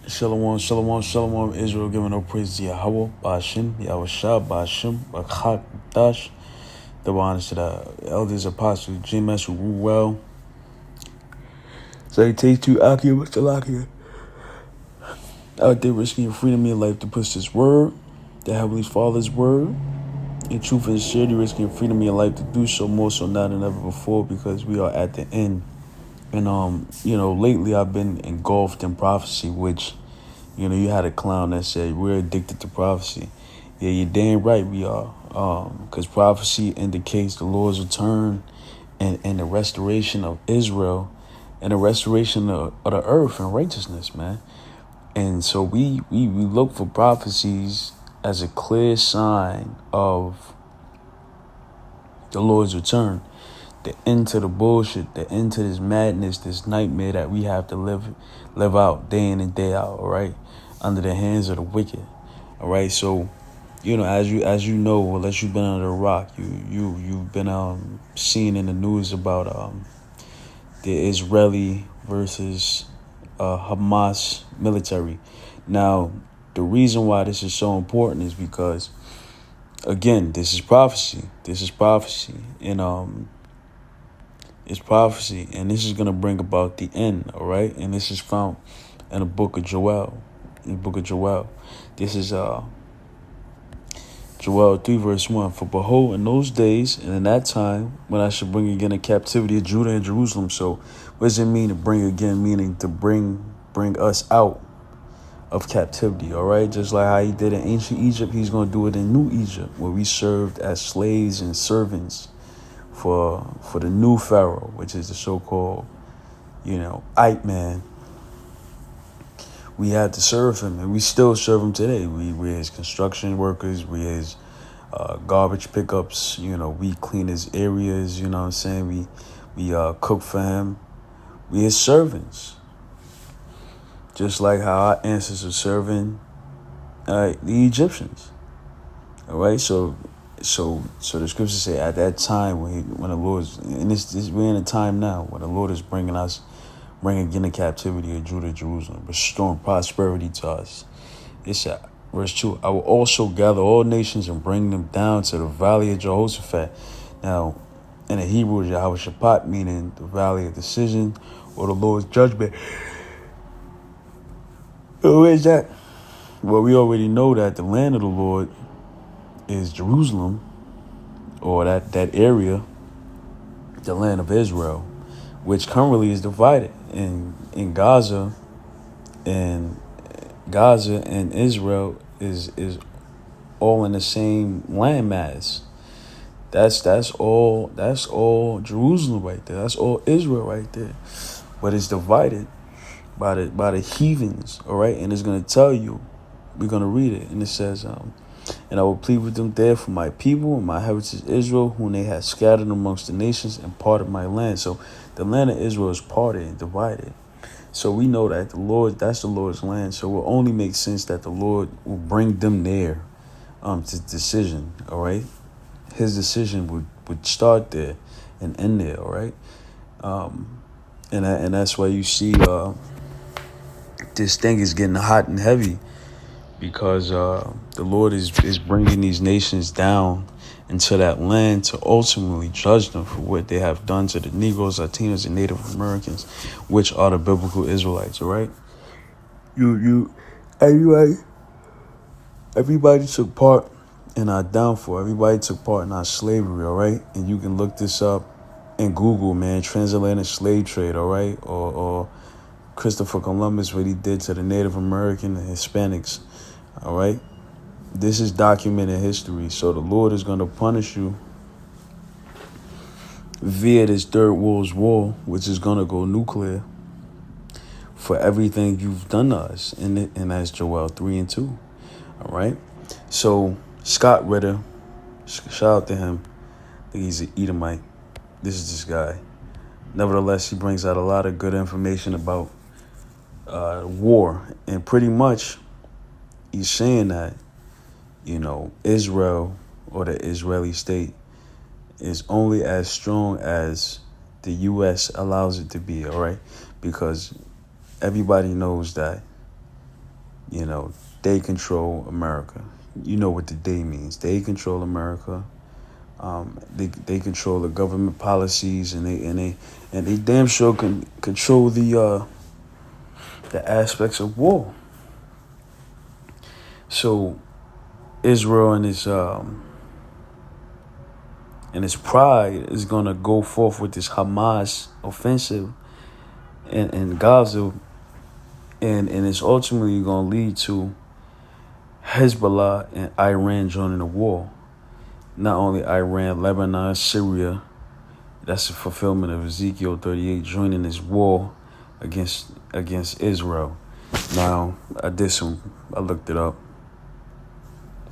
Shalom, shalom, shalom, Israel, giving no praise to Yahweh, Ba'ashim, Yahweh Shah, Ba'ashim, Ba'chak, Dash. Double honors to the elders, apostles, GMS who rule well. So he takes to Akia, Mr. Lakia. Out there risking your freedom in your life to push this word, the Heavenly Father's word, in truth and sincerity, risking your freedom in your life to do so more so now than ever before, because we are at the end. And lately I've been engulfed in prophecy, which you had a clown that said we're addicted to prophecy. Yeah, you're damn right we are. Because prophecy indicates the Lord's return and the restoration of Israel and the restoration of the earth and righteousness, man. And so we look for prophecies as a clear sign of the Lord's return. The end to the bullshit, the end to this madness, this nightmare that we have to live out day in and day out, all right, under the hands of the wicked, all right. So, as you know, unless you've been under a rock, you've been seeing in the news about the Israeli versus Hamas military. Now, the reason why this is so important is because, again, this is prophecy. And it's prophecy, and this is going to bring about the end, all right? And this is found in the book of Joel. This is Joel 3, verse 1. For behold, in those days and in that time, when I shall bring again the captivity of Judah and Jerusalem. So what does it mean to bring again? Meaning to bring us out of captivity, all right? Just like how he did in ancient Egypt, he's going to do it in New Egypt, where we served as slaves and servants for the new Pharaoh, which is the so-called, Ike man. We had to serve him, and we still serve him today. We're his construction workers, we're his garbage pickups, we clean his areas, you know what I'm saying? We cook for him. We his servants. Just like how our ancestors were serving the Egyptians. All right, so the scriptures say at that time when the Lord's, and we're in a time now when the Lord is bringing again the captivity of Judah, Jerusalem, restoring prosperity to us. It's verse 2. I will also gather all nations and bring them down to the valley of Jehoshaphat. Now, in the Hebrew, Yahweh Shabbat, meaning the valley of decision or the Lord's judgment. Where is that? Well, we already know that the land of the Lord is Jerusalem, or that area, the land of Israel, which currently is divided in Gaza, and Israel is all in the same landmass. That's all Jerusalem right there. That's all Israel right there. But it's divided by the heathens, all right? And it's gonna tell you, we're gonna read it, and it says, and I will plead with them there for my people and my heritage Israel, whom they had scattered amongst the nations and parted my land. So the land of Israel is parted and divided. So we know that that's the Lord's land. So it will only make sense that the Lord will bring them there to decision, all right? His decision would start there and end there, all right? And that's why you see this thing is getting hot and heavy, because the Lord is bringing these nations down into that land to ultimately judge them for what they have done to the Negroes, Latinos, and Native Americans, which are the biblical Israelites, all right? Everybody took part in our downfall. Everybody took part in our slavery, all right? And you can look this up in Google, man, transatlantic slave trade, all right? Or Christopher Columbus, what he did to the Native American and Hispanics. All right. This is documented history. So the Lord is going to punish you via this third world war, which is going to go nuclear, for everything you've done to us. And that's Joel 3 and 2. All right. So Scott Ritter, shout out to him. I think he's an Edomite. This is this guy. Nevertheless, he brings out a lot of good information about war. And pretty much he's saying that, Israel, or the Israeli state, is only as strong as the U.S. allows it to be, all right? Because everybody knows that You know, they control America. You know what the they means. They control America. They control the government policies, and they damn sure can control the aspects of war. So Israel and its pride is gonna go forth with this Hamas offensive in Gaza, and it's ultimately gonna lead to Hezbollah and Iran joining the war. Not only Iran, Lebanon, Syria. That's the fulfillment of Ezekiel 38, joining this war against Israel. Now, I looked it up.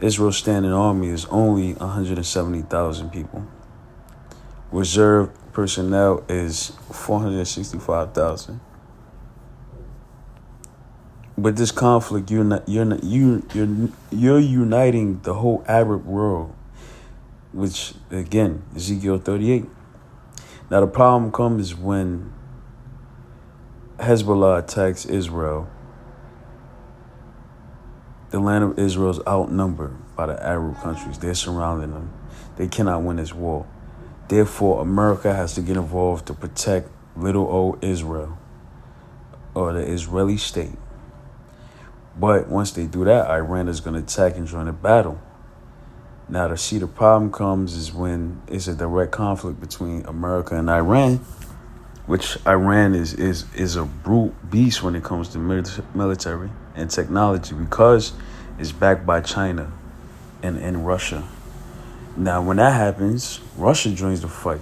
Israel's standing army is only 170,000 people. Reserve personnel is 465,000. With this conflict, you're uniting the whole Arab world, which again, Ezekiel 38. Now the problem comes when Hezbollah attacks Israel. The land of Israel is outnumbered by the Arab countries. They're surrounding them. They cannot win this war. Therefore, America has to get involved to protect little old Israel, or the Israeli state. But once they do that, Iran is going to attack and join the battle. Now, the problem comes is when it's a direct conflict between America and Iran, which Iran is a brute beast when it comes to military and technology, because it's backed by China and Russia. Now, when that happens, Russia joins the fight.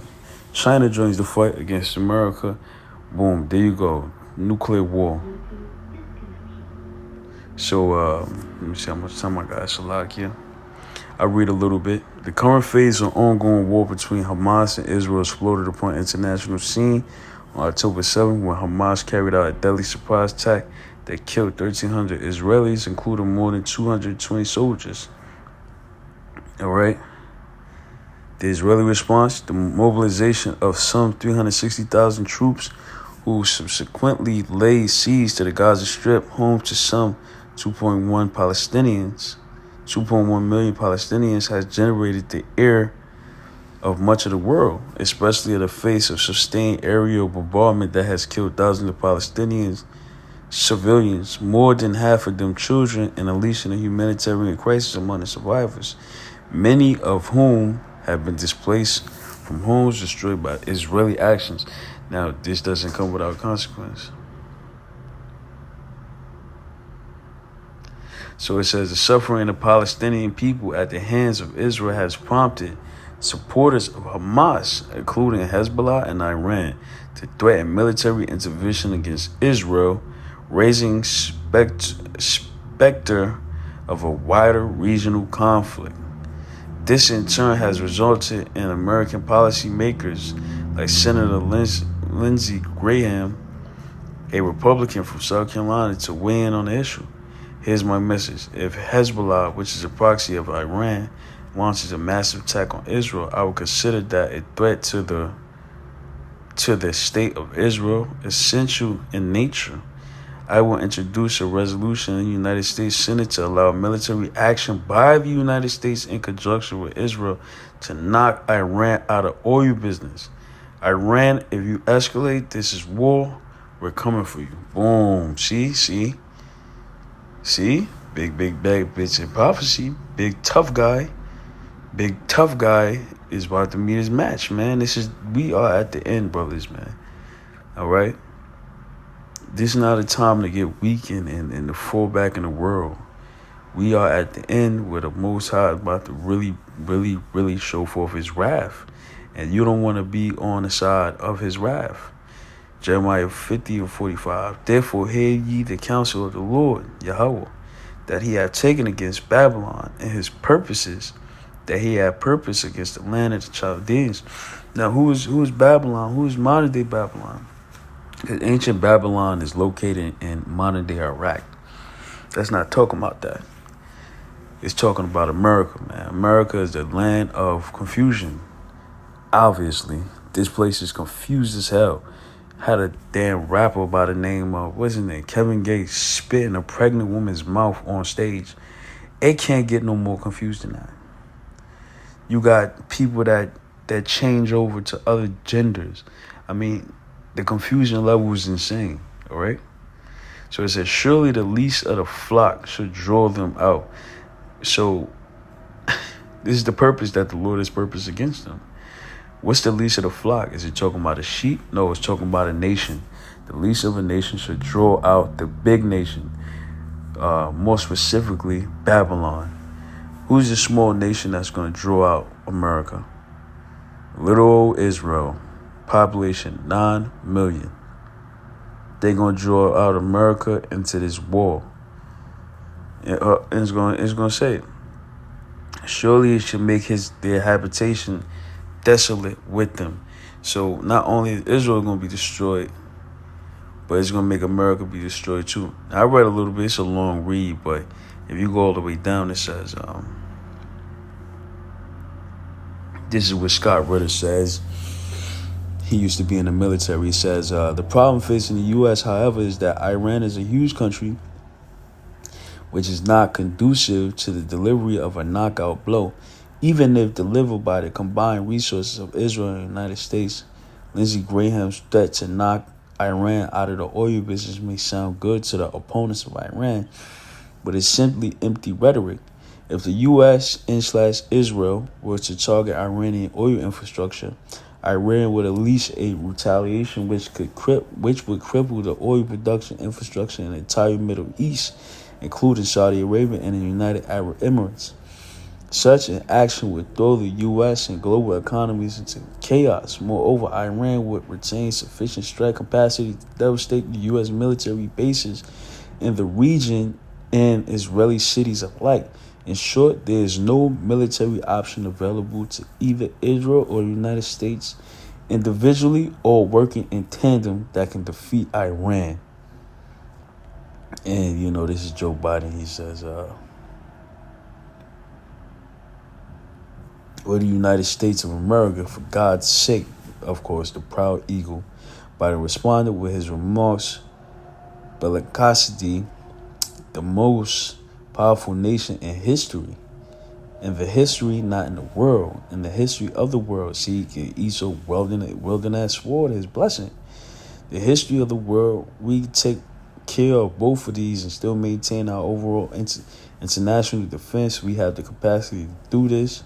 China joins the fight against America. Boom, there you go. Nuclear war. So, let me see how much time I got. Salakia. I read a little bit. The current phase of ongoing war between Hamas and Israel exploded upon international scene on October 7th, when Hamas carried out a deadly surprise attack that killed 1,300 Israelis, including more than 220 soldiers. All right. The Israeli response, the mobilization of some 360,000 troops, who subsequently laid siege to the Gaza Strip, home to some 2.1 million Palestinians, has generated the ire of much of the world, especially in the face of sustained aerial bombardment that has killed thousands of Palestinians, civilians, more than half of them children, and unleashing a humanitarian crisis among the survivors, many of whom have been displaced from homes destroyed by Israeli actions. Now, this doesn't come without consequence. So it says the suffering of Palestinian people at the hands of Israel has prompted supporters of Hamas, including Hezbollah and Iran, to threaten military intervention against Israel, raising specter of a wider regional conflict. This in turn has resulted in American policymakers like Senator Lindsey Graham, a Republican from South Carolina, to weigh in on the issue. Here's my message. If Hezbollah, which is a proxy of Iran, launches a massive attack on Israel, I would consider that a threat to the state of Israel, essential in nature. I will introduce a resolution in the United States Senate to allow military action by the United States in conjunction with Israel to knock Iran out of oil business. Iran, if you escalate, this is war. We're coming for you. Boom. See? Big bag bitch in prophecy. Big tough guy is about to meet his match, man. We are at the end, brothers, man. All right? This is not a time to get weak and to fall back in the world. We are at the end where the Most High is about to really, really, really show forth his wrath. And you don't want to be on the side of his wrath. Jeremiah 50:45. Therefore hear ye the counsel of the Lord, Yahweh, that he hath taken against Babylon, and his purposes, that he had purpose against the land of the Chaldeans. Now, who is Babylon? Who is modern day Babylon? Because ancient Babylon is located in modern day Iraq. That's not talking about that. It's talking about America, man. America is the land of confusion. Obviously, this place is confused as hell. had a damn rapper by the name of, what's his name, Kevin Gates, spit in a pregnant woman's mouth on stage. It can't get no more confused than that. You got people that change over to other genders. I mean, the confusion level is insane, all right? So it says, surely the least of the flock should draw them out. So this is the purpose that the Lord has purposed against them. What's the least of the flock? Is it talking about a sheep? No, it's talking about a nation. The least of a nation should draw out the big nation, more specifically, Babylon. Who's the small nation that's going to draw out America? Little old Israel, population 9 million. They're going to draw out America into this war. And it's going to say, surely it should make their habitation desolate with them. So not only is Israel going to be destroyed, but it's going to make America be destroyed too. I read a little bit. It's a long read, but if you go all the way down, it says, this is what Scott Ritter says. He used to be in the military. He says, the problem facing the U.S., however, is that Iran is a huge country which is not conducive to the delivery of a knockout blow. Even if delivered by the combined resources of Israel and the United States, Lindsey Graham's threat to knock Iran out of the oil business may sound good to the opponents of Iran, but it's simply empty rhetoric. If the U.S./Israel were to target Iranian oil infrastructure, Iran would unleash a retaliation which would cripple the oil production infrastructure in the entire Middle East, including Saudi Arabia and the United Arab Emirates. Such an action would throw the U.S. and global economies into chaos. Moreover, Iran would retain sufficient strike capacity to devastate the U.S. military bases in the region and Israeli cities alike. In short, there is no military option available to either Israel or the United States individually or working in tandem that can defeat Iran. And, this is Joe Biden. He says, or the United States of America, for God's sake, of course, the proud eagle. Biden responded with his remarks, bellicosity, the most powerful nation in history. In the history, not in the world. In the history of the world. See, Esau wielding that sword, his blessing. The history of the world, we take care of both of these and still maintain our overall international defense. We have the capacity to do this,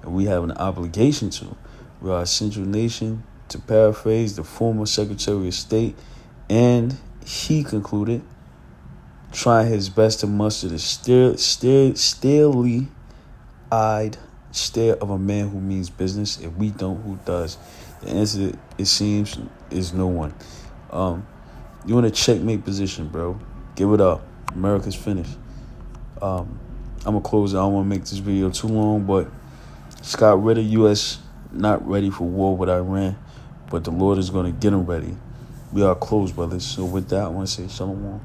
and we have an obligation to. We are a central nation, to paraphrase the former Secretary of State, and he concluded, trying his best to muster the steely-eyed stare of a man who means business. If we don't, who does? The answer, it seems, is no one. You in a checkmate position, bro. Give it up. America's finished. I'm going to close it. I don't want to make this video too long, but Scott Ritter, U.S. not ready for war with Iran, but the Lord is going to get them ready. We are closed, brothers. So with that, I want to say shalom.